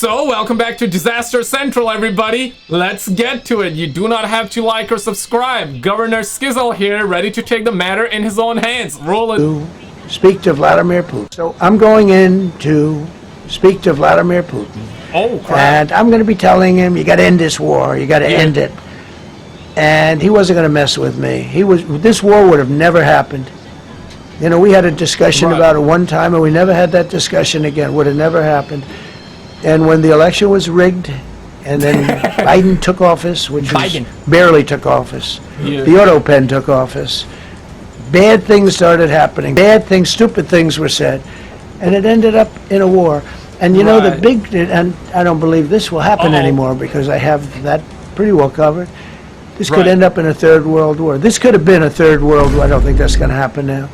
So, welcome back to Disaster Central, everybody. Let's get to it. You do not have to like or subscribe. Governor SKizzle here, ready to take the matter in his own hands. Roll it. To speak to Vladimir Putin. So I'm going in to speak to Vladimir Putin. Oh, crap. And I'm going to be telling him, you got to end this war. You got to end it. And he wasn't going to mess with me. This war would have never happened. You know, we had a discussion about it one time, and we never had that discussion again. Would have never happened. And when the election was rigged, and then Biden took office, which was barely took office, the auto pen took office, bad things started happening. Bad things, stupid things were said, and it ended up in a war. And you know, the big, and I don't believe this will happen anymore because I have that pretty well covered. This could end up in a third world war. This could have been a third world war. I don't think that's going to happen now.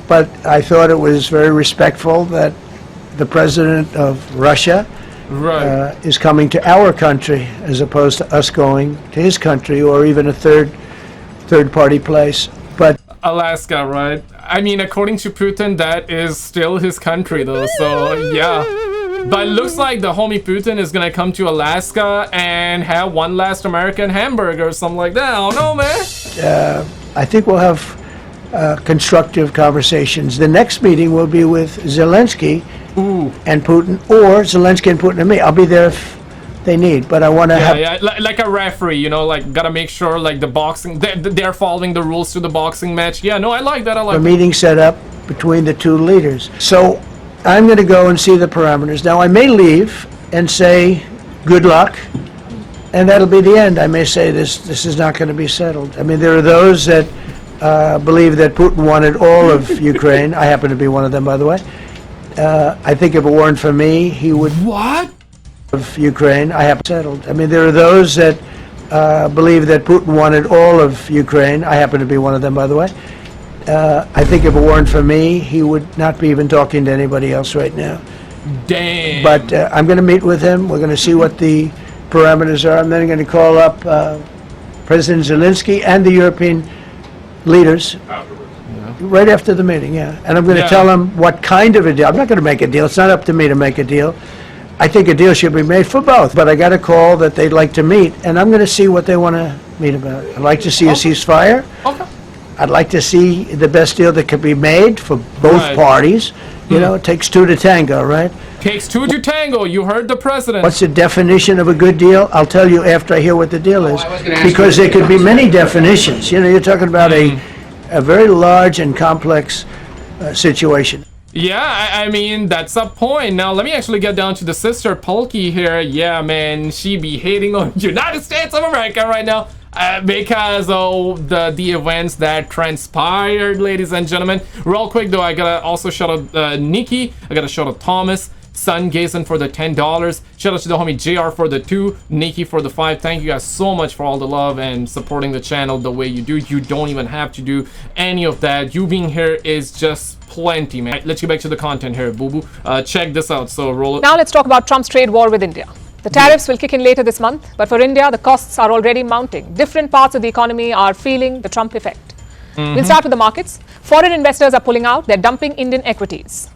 But I thought it was very respectful that the president of Russia is coming to our country as opposed to us going to his country or even a third party place. But Alaska, right? I mean, according to Putin, that is still his country, though. So yeah, but it looks like the homie Putin is gonna come to Alaska and have one last American hamburger or something like that. I don't know, man. I think we'll have constructive conversations. The next meeting will be with Zelensky and Putin, or Zelensky and Putin and me. I'll be there if they need, but I want to have... like a referee, you know, like, gotta make sure, like, the boxing, they're following the rules to the boxing match. Yeah, no, I like that, I like a meeting set up between the two leaders. So, I'm going to go and see the parameters. Now, I may leave and say, good luck, and that'll be the end. I may say this is not going to be settled. I mean, there are those that believe that Putin wanted all of Ukraine. I happen to be one of them, by the way. I think if it weren't for me, he would... What? Of Ukraine, I have settled. I mean, there are those that believe that Putin wanted all of Ukraine. I happen to be one of them, by the way. I think if it weren't for me, he would not be even talking to anybody else right now. Damn. But I'm going to meet with him. We're going to see what the parameters are. I'm then going to call up President Zelensky and the European leaders right after the meeting, and I'm going to tell them what kind of a deal. I'm not going to make a deal. It's not up to me to make a deal. I think a deal should be made for both, but I got a call that they'd like to meet, and I'm going to see what they want to meet about. I'd like to see a ceasefire. I'd like to see the best deal that could be made for both parties. You know, it takes two to tango, right? Takes two to tango. You heard the president. What's the definition of a good deal? I'll tell you after I hear what the deal is, because there could be many definitions. You know, you're talking about a very large and complex situation. Yeah, I mean, that's a point. Now, let me actually get down to the sister Polky here. Yeah, man, she be hating on United States of America right now because of the events that transpired, ladies and gentlemen. Real quick, though, I gotta also shout out Nikki. I gotta shout out Thomas. Sun Gazin for the $10. Shout out to the homie JR for the 2, Nikki for the 5. Thank you guys so much for all the love and supporting the channel the way you do. You don't even have to do any of that. You being here is just plenty, man. Let's get back to the content here, boo boo. Check this out. So roll it. Now let's talk about Trump's trade war with India. The tariffs will kick in later this month, but for India, the costs are already mounting. Different parts of the economy are feeling the Trump effect. We'll start with the markets. Foreign investors are pulling out. They're dumping Indian equities.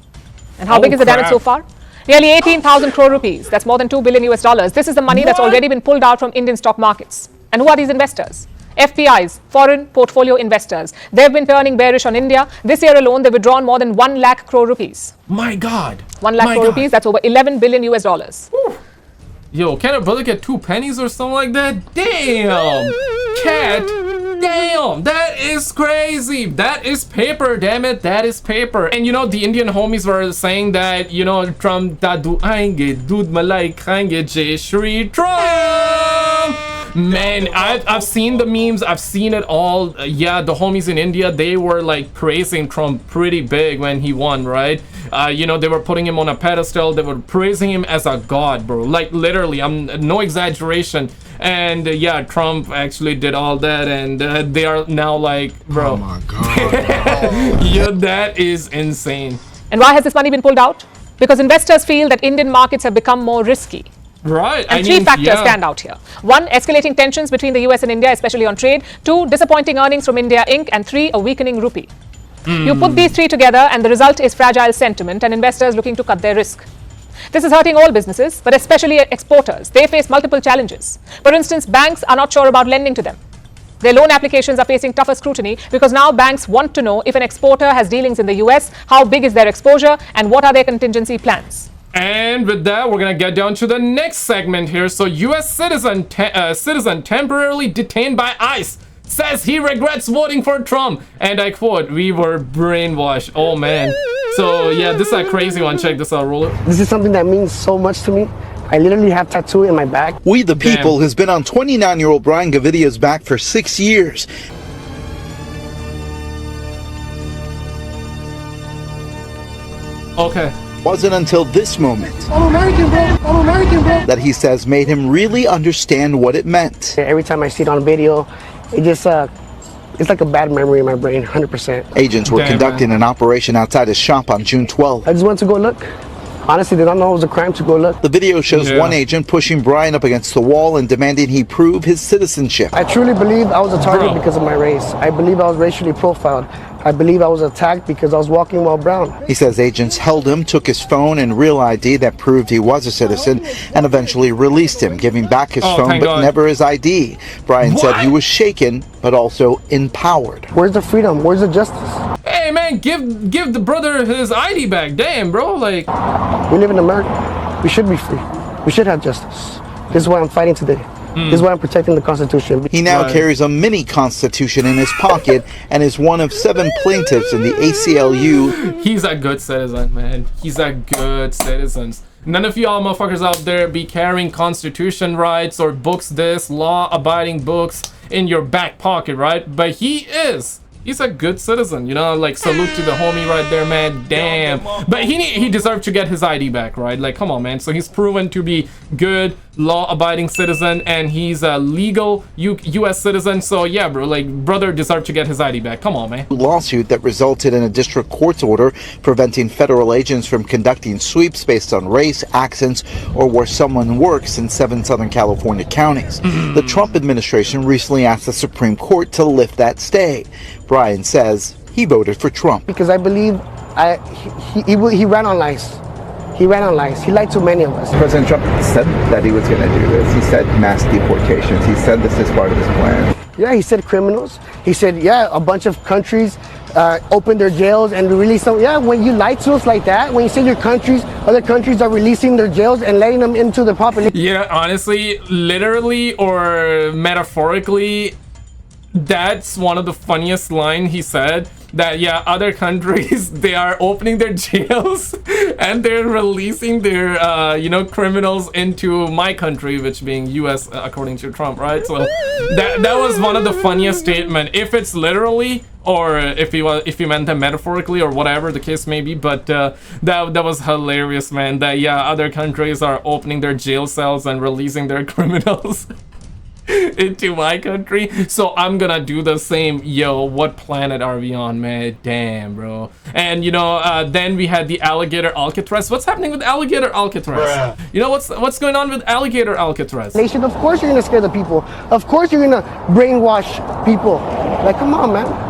And how big is the damage so far? Nearly 18,000 crore rupees. That's more than $2 billion US. This is the money that's already been pulled out from Indian stock markets. And who are these investors? FPIs, foreign portfolio investors. They've been turning bearish on India. This year alone, they've withdrawn more than 1 lakh crore rupees. My God. 1 lakh crore rupees, that's over $11 billion US. Whew. Yo, can a brother get 2 pennies or something like that? Damn. Cat. Damn, that is crazy. That is paper, damn it. That is paper. And you know, the Indian homies were saying that, you know, Trump dadu aenge, dood malai khange, Jai Shri Trump. Man, I've seen the memes. I've seen it all. Yeah, the homies in India, they were like praising Trump pretty big when he won, right? You know, they were putting him on a pedestal. They were praising him as a god, bro. Like literally, I'm no exaggeration. And yeah, Trump actually did all that, and they are now like, bro. Oh my God. Yeah, that is insane. And why has this money been pulled out? Because investors feel that Indian markets have become more risky. Right. And three factors stand out here. 1, escalating tensions between the US and India, especially on trade. 2, disappointing earnings from India Inc. And 3, a weakening rupee. You put these 3 together and the result is fragile sentiment and investors looking to cut their risk. This is hurting all businesses, but especially exporters. They face multiple challenges. For instance, banks are not sure about lending to them. Their loan applications are facing tougher scrutiny because now banks want to know if an exporter has dealings in the US, how big is their exposure, and what are their contingency plans. And with that, we're gonna get down to the next segment here. So, U.S. citizen temporarily detained by ICE says he regrets voting for Trump. And I quote, "We were brainwashed." Oh man. So yeah, this is a crazy one. Check this out, Roller. This is something that means so much to me. I literally have tattoo in my back. We the People Damn. has been on 29-year-old Brian Gavidia's back for 6 years. Okay. Wasn't until this moment I'm American, bro. I'm American, bro. that he says made him really understand what it meant. Every time I see it on video, it just, it's like a bad memory in my brain, 100%. Agents were Damn, conducting an operation outside his shop on June 12th. I just went to go look. Honestly, did not know it was a crime to go look. The video shows one agent pushing Brian up against the wall and demanding he prove his citizenship. I truly believe I was a target Bro. because of my race. I believe I was racially profiled. I believe I was attacked because I was walking while brown. He says agents held him, took his phone and real ID that proved he was a citizen, and eventually released him, giving back his phone thank but God. never his ID. Brian said he was shaken, but also empowered. Where's the freedom? Where's the justice? Hey man, give the brother his ID back. Damn, bro. Like, We live in America. We should be free. We should have justice. This is why I'm fighting today. This is why I'm protecting the Constitution. He now Right. carries a mini constitution in his pocket and is one of 7 plaintiffs in the ACLU. he's a good citizen, man. He's a good citizen. None of y'all motherfuckers out there be carrying constitution rights or books, this law-abiding books in your back pocket, right? But he is. He's a good citizen, you know, like salute to the homie right there, man. Damn. But he deserved to get his ID back, right? Like, come on, man. So he's proven to be good, law-abiding citizen, and he's a legal U.S. citizen. So yeah, bro, like, brother deserved to get his ID back. Come on, man. Lawsuit that resulted in a district court's order preventing federal agents from conducting sweeps based on race, accents, or where someone works in 7 Southern California counties. The Trump administration recently asked the Supreme Court to lift that stay. Brian says he voted for Trump. Because I believe he ran on lies. He ran on lies. He lied to many of us. President Trump said that he was going to do this. He said mass deportations. He said this is part of his plan. Yeah, he said criminals. He said, yeah, a bunch of countries opened their jails and released some. Yeah, when you lie to us like that, when you say other countries are releasing their jails and letting them into the population. Yeah, honestly, literally or metaphorically, that's one of the funniest lines he said. That yeah, other countries, they are opening their jails and they're releasing their criminals into my country, which being US, according to Trump, right? So that was one of the funniest statement. If it's literally or if he meant that metaphorically or whatever the case may be, but that was hilarious, man. That yeah, other countries are opening their jail cells and releasing their criminals into my country, so I'm gonna do the same. Yo, what planet are we on, man? Damn, bro. And then we had the alligator Alcatraz. What's happening with alligator Alcatraz? Bruh. You know what's going on with alligator Alcatraz? Of course you're gonna scare the people. Of course you're gonna brainwash people. Like, come on, man.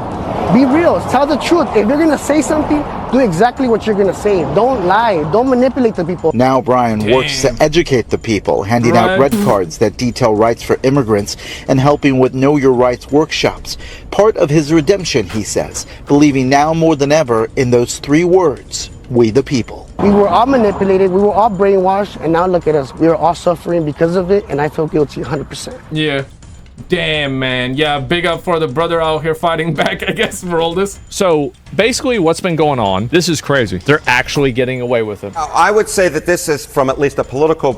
Be real. Tell the truth. If you're gonna say something, do exactly what you're gonna say. Don't lie. Don't manipulate the people. Now Brian works to educate the people, handing out red cards that detail rights for immigrants and helping with Know Your Rights workshops. Part of his redemption, he says, believing now more than ever in those 3 words, we the people. We were all manipulated. We were all brainwashed. And now look at us. We are all suffering because of it. And I feel guilty 100%. Yeah. Damn, man. Yeah, big up for the brother out here fighting back, I guess, for all this. So basically what's been going on, this is crazy. They're actually getting away with it. I would say that this is, from at least a political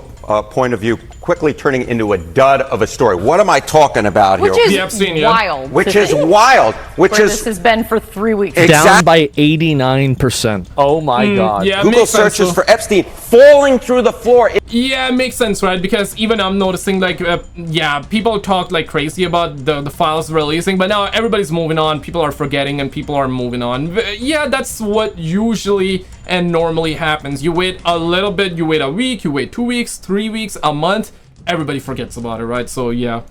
point of view, quickly turning into a dud of a story. What am I talking about here? Which is wild. Which is wild. Which where is this has been for 3 weeks. Down by 89%. Oh my God. Yeah, Google searches for Epstein falling through the floor. Yeah, it makes sense, right? Because even I'm noticing, like, people talk like crazy about the files releasing, but now everybody's moving on. People are forgetting and people are moving on. Yeah, that's what usually and normally happens. You wait a little bit, you wait a week, you wait 2 weeks, 3 weeks, a month, everybody forgets about it, right? So yeah.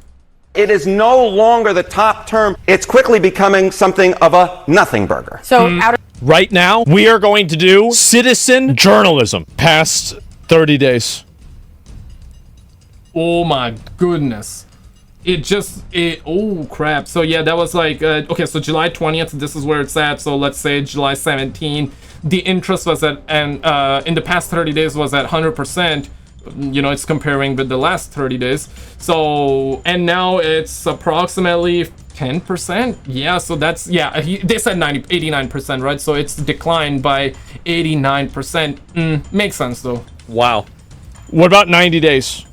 It is no longer the top term. It's quickly becoming something of a nothing burger. So Right now, we are going to do citizen journalism. Past 30 days. Oh my goodness. Oh crap. So yeah, that was like, okay, so July 20th, this is where it's at. So let's say July 17, the interest was at, and in the past 30 days was at 100%. You know, it's comparing with the last 30 days. So, and now it's approximately 10%. Yeah, so that's, yeah, they said 89%, right? So it's declined by 89%. Makes sense though. Wow. What about 90 days?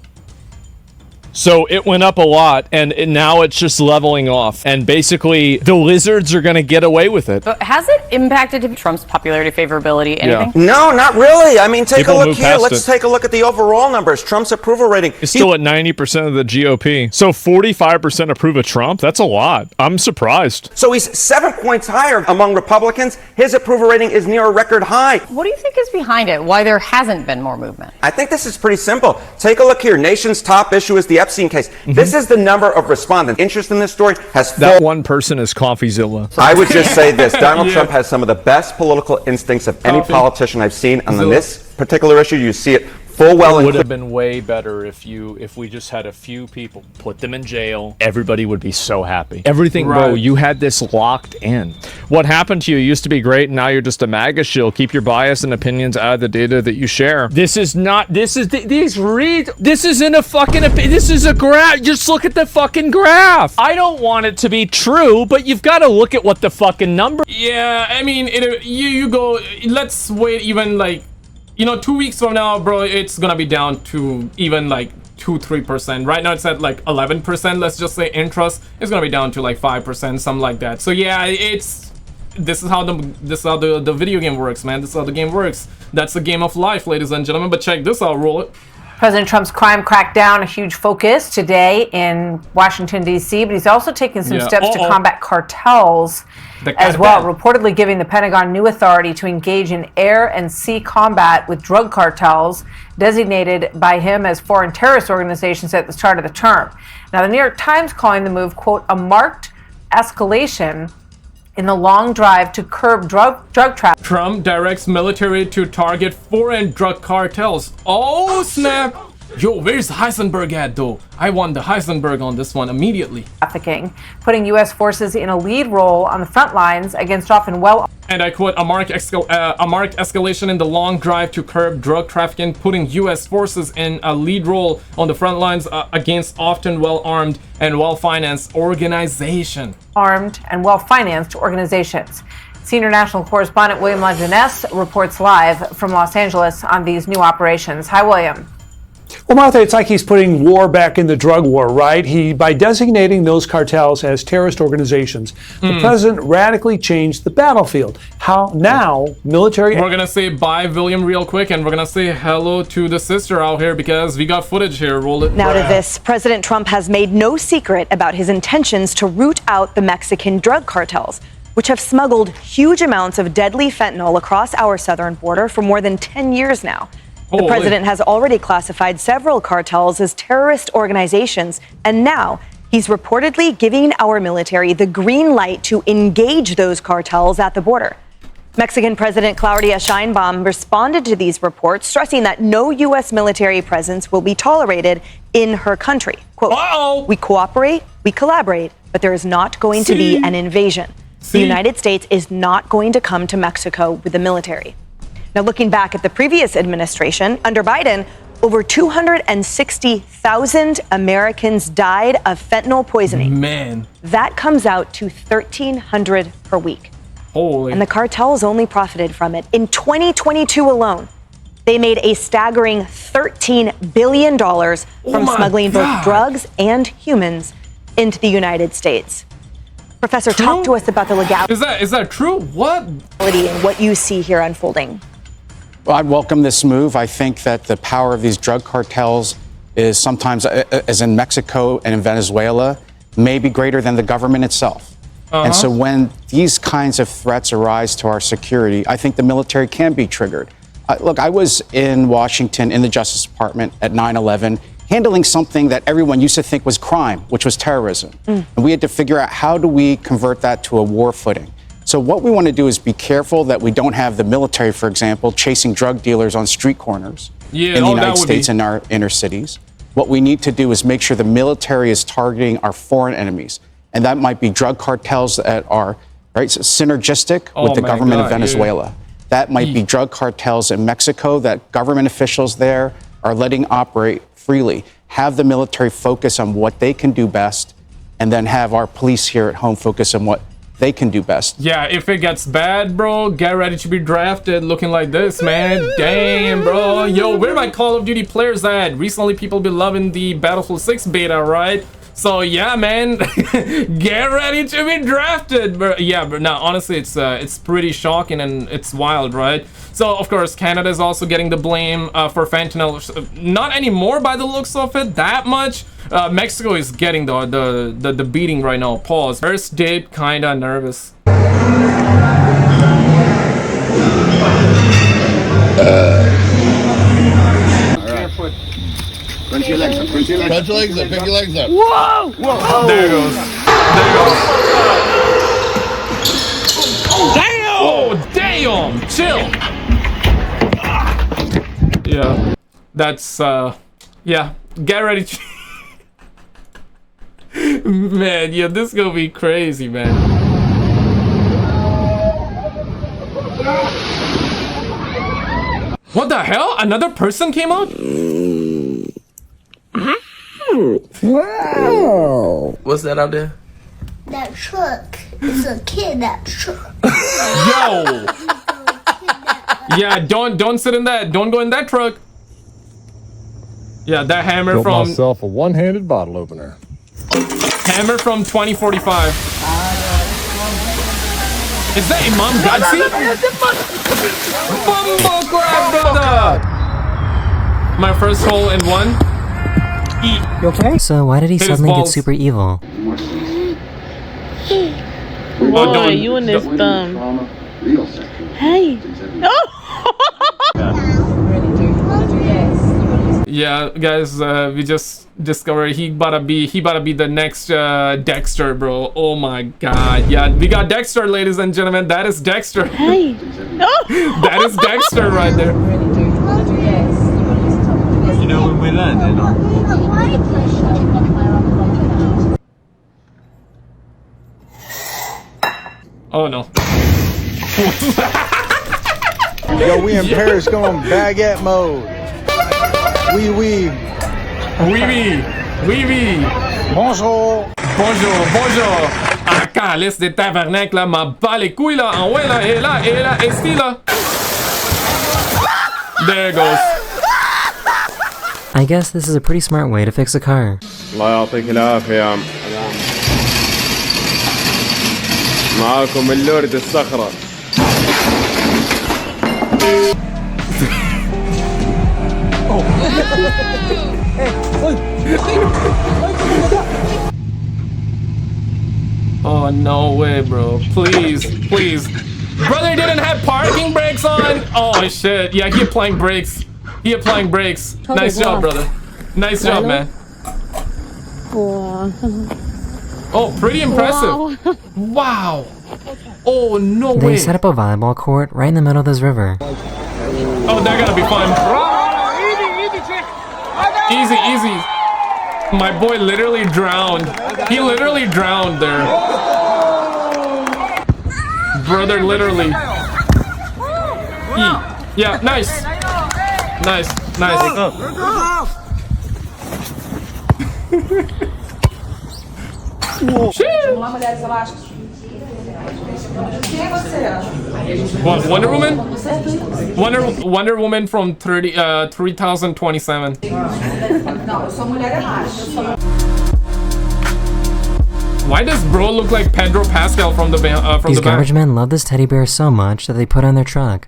So it went up a lot, and now it's just leveling off. And basically, the lizards are going to get away with it. But has it impacted Trump's popularity, favorability, anything? Yeah. No, not really. I mean, take People a look move here. past Let's it. take a look at the overall numbers. Trump's approval rating. It's still at 90% of the GOP. So 45% approve of Trump? That's a lot. I'm surprised. So he's 7 points higher among Republicans. His approval rating is near a record high. What do you think is behind it? Why there hasn't been more movement? I think this is pretty simple. Take a look here. Nation's top issue is the Epstein case. This is the number of respondents. Interest in this story has That one person is CoffeeZilla. I would just say this. Donald Trump has some of the best political instincts of any politician I've seen. And on this particular issue, you see it full well. It would have been way better if we just had a few people, put them in jail. Everybody would be so happy. Everything, bro, you had this locked in. What happened to you used to be great, and now you're just a MAGA shill. Keep your bias and opinions out of the data that you share. This is not, this isn't a fucking, this is a graph. Just look at the fucking graph. I don't want it to be true, but you've got to look at what the fucking number. Yeah, I mean, you go, let's wait even like, you know, 2 weeks from now, bro, it's gonna be down to even like 2-3%. Right now it's at like 11%. Let's just say interest is gonna be down to like 5%, something like that. So yeah, this is how the video game works, man. This is how the game works. That's the game of life, ladies and gentlemen. But check this out, roll it. President Trump's crime crackdown, a huge focus today in Washington, D.C., but he's also taking some steps to combat cartels as well, reportedly giving the Pentagon new authority to engage in air and sea combat with drug cartels designated by him as foreign terrorist organizations at the start of the term. Now, the New York Times calling the move, quote, a marked escalation in the long drive to curb drug trafficking. Trump directs military to target foreign drug cartels. Oh, snap. Yo, where's Heisenberg at, though? I want the Heisenberg on this one immediately. Trafficking, putting U.S. forces in a lead role on the front lines against often well... And I quote, a marked escalation in the long drive to curb drug trafficking, putting U.S. forces in a lead role on the front lines against often well-armed and well-financed organization. Armed and well-financed organizations. Senior national correspondent William Lajeunesse reports live from Los Angeles on these new operations. Hi, William. Well, Martha, it's like he's putting war back in the drug war, right? By designating those cartels as terrorist organizations, the president radically changed the battlefield. How now military... We're going to say bye, William, real quick, and we're going to say hello to the sister out here because we got footage here. Roll it. Now to this, President Trump has made no secret about his intentions to root out the Mexican drug cartels, which have smuggled huge amounts of deadly fentanyl across our southern border for more than 10 years now. The president has already classified several cartels as terrorist organizations, and now he's reportedly giving our military the green light to engage those cartels at the border. Mexican President Claudia Sheinbaum responded to these reports, stressing that no U.S. military presence will be tolerated in her country. Quote, we cooperate, we collaborate, but there is not going to be an invasion. The United States is not going to come to Mexico with the military. Now, looking back at the previous administration, under Biden, over 260,000 Americans died of fentanyl poisoning. Man. That comes out to 1,300 per week. Holy. And the cartels only profited from it. In 2022 alone, they made a staggering $13 billion from smuggling both drugs and humans into the United States. Professor, talk to us about the legality. Is that true? What? And what you see here unfolding. Well, I welcome this move. I think that the power of these drug cartels is sometimes, as in Mexico and in Venezuela, may be greater than the government itself. And so when these kinds of threats arise to our security, I think the military can be triggered. Look, I was in Washington in the Justice Department at 9/11, handling something that everyone used to think was crime, which was terrorism. And we had to figure out how do we convert that to a war footing. So what we want to do is be careful that we don't have the military, for example, chasing drug dealers on street corners. in the United States and our inner cities. What we need to do is make sure the military is targeting our foreign enemies. And that might be drug cartels that are synergistic with the government of Venezuela. That might be drug cartels in Mexico that government officials there are letting operate freely. Have the military focus on what they can do best, and then have our police here at home focus on what they can do best. Yeah, if it gets bad, bro, get ready to be drafted looking like this, man. Damn, bro. Yo, where are my Call of Duty players at? Recently, people been loving the Battlefield 6 beta, right? So, yeah, man. Get ready to be drafted, bro. Yeah, but no, honestly, it's pretty shocking and it's wild, right? So, of course, Canada is also getting the blame for fentanyl. Not anymore by the looks of it, that much. Mexico is getting the beating right now. Pause. First date, kinda nervous. Crunch your legs up. Crunch your legs up. Crunch your legs up. Pick your legs up. Whoa! Whoa! There it goes. There it goes. Damn! Oh, damn! Chill. Yeah, that's yeah. Get ready to. Man, yeah, this is gonna be crazy, man. What the hell? Another person came out? Wow. What's that out there? That truck. It's a kidnap truck. Yo. Yeah, don't sit in that. Don't go in that truck. Yeah, that hammer Built from myself a one-handed bottle opener. Hammer from 2045. Is that Imam Gadzi? Bumble clap, brother! My first hole in one. Eat. You okay? So why did he suddenly get super evil? Boy, you and this thumb. Hey. Yeah, guys, we just discovered he about to be the next Dexter, bro. Oh my god. Yeah, we got Dexter, ladies and gentlemen. That is Dexter. Hey. That is Dexter right there. You know when we landed? Oh no. Yo, we in Paris going baguette mode. Oui, oui. Oui, oui. Oui, oui. Bonjour. Bonjour, bonjour. Ah, calice de tabarnak, là, m'a bas les couilles, là. En ouais, là, et là, esti, là. There it goes. I guess this is a pretty smart way to fix a car. الله يعطيك العافية. معاكم اللورد الصخرة. Oh, no way, bro. Please, please. Brother didn't have parking brakes on. Oh, shit. Yeah, he applying brakes. He applying brakes. Nice job, brother. Nice job, man. Oh, pretty impressive. Wow. Oh, no way. They set up a volleyball court right in the middle of this river. Oh, they're gonna be fun. Easy, easy. My boy literally drowned. He literally drowned there. Brother, literally. Yeah, nice. Nice, nice. What, Wonder Woman? Wonder Woman from 3027. Why does bro look like Pedro Pascal from the These the back? garbage men love this teddy bear so much that they put it on their truck.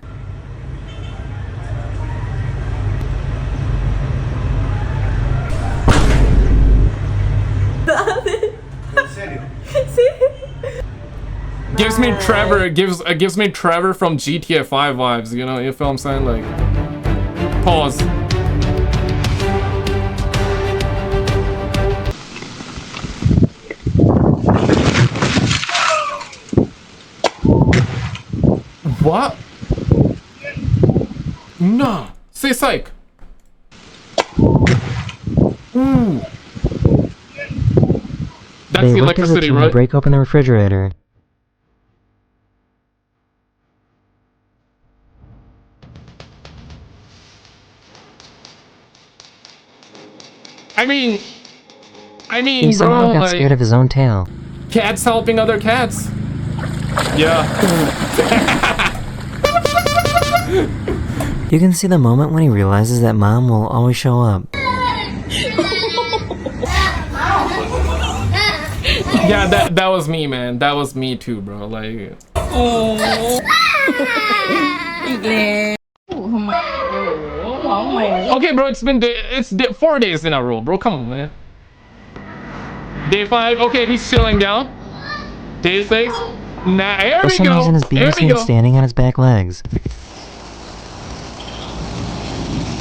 Gives me Trevor, gives me Trevor from GTA 5 vibes, you know, you feel what I'm saying? Like, pause. What? No, say psych. That's they the worked as a electricity, team right? to break open the refrigerator. I mean, He somehow bro, got like, scared of his own tail. cats helping other cats. Yeah. You can see the moment when he realizes that mom will always show up. Yeah, that was me, man. That was me too, bro. Like. Okay, bro. It's 4 days in a row, bro. Come on, man. Day 5. Okay, he's chilling down. Day 6. Nah, here For we some go. reason, his beam Here is we seen go. standing on his back legs.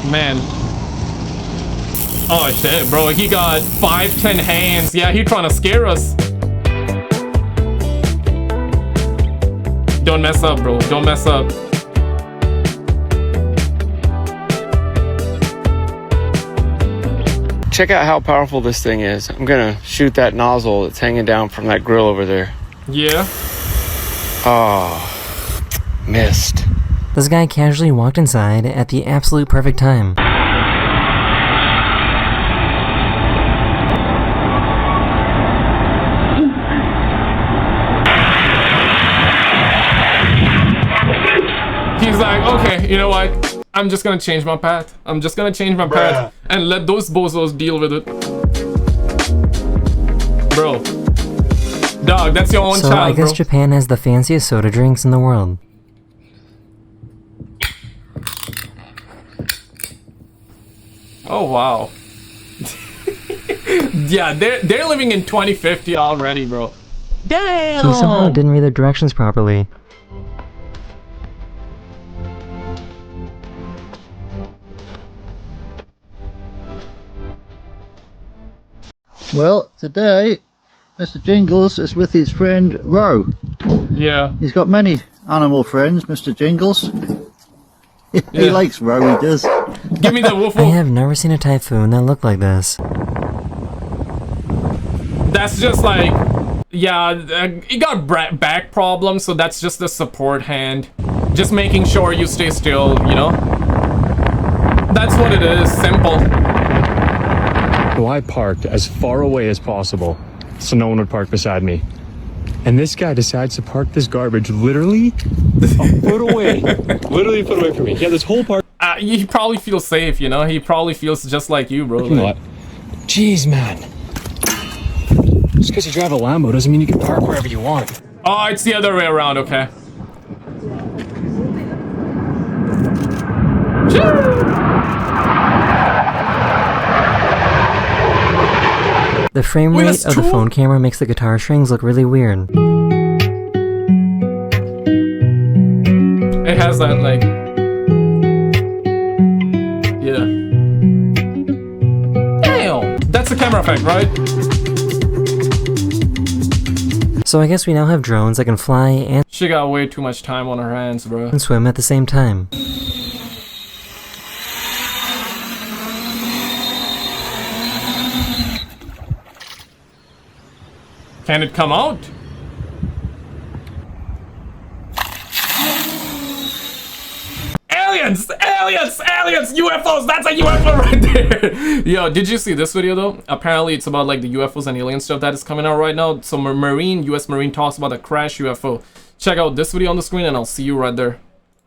Man. Oh shit, bro. He got 5-10 hands. Yeah, he trying to scare us. Don't mess up, bro. Don't mess up. Check out how powerful this thing is. I'm gonna shoot that nozzle that's hanging down from that grill over there. Yeah. Oh, missed. This guy casually walked inside at the absolute perfect time. He's like, okay, you know what? I'm just gonna change my path. I'm just gonna change my path and let those bozos deal with it. Bro. Dog, that's your own So child, I guess bro. Japan has the fanciest soda drinks in the world. Oh, wow. Yeah, they're living in 2050 already, bro. Damn! He somehow didn't read the directions properly. Well, today, Mr. Jingles is with his friend Ro. Yeah. He's got many animal friends, Mr. Jingles. He likes Ro, he does. Give me the woof I have never seen a typhoon that looked like this. That's just like, yeah, he got back problems, so that's just the support hand. Just making sure you stay still, you know? That's what it is, simple. So I parked as far away as possible so no one would park beside me. And this guy decides to park this garbage literally a foot away. Literally a foot away from me. Yeah, this whole park. He probably feels safe, you know? He probably feels just like you, bro. Like, Jeez, man. Just because you drive a Lambo doesn't mean you can park wherever you want. oh, it's the other way around, okay. The frame rate of the phone camera makes the guitar strings look really weird. It has that, like... Yeah. Damn! That's a camera effect, right? So I guess we now have drones that can fly and She got way too much time on her hands, bro. swim at the same time. Can it come out? Aliens! Aliens! Aliens! UFOs! That's a UFO right there! Yo, did you see this video though? Apparently it's about like the UFOs and alien stuff that is coming out right now. So US Marine talks about a crash UFO. Check out this video on the screen and I'll see you right there.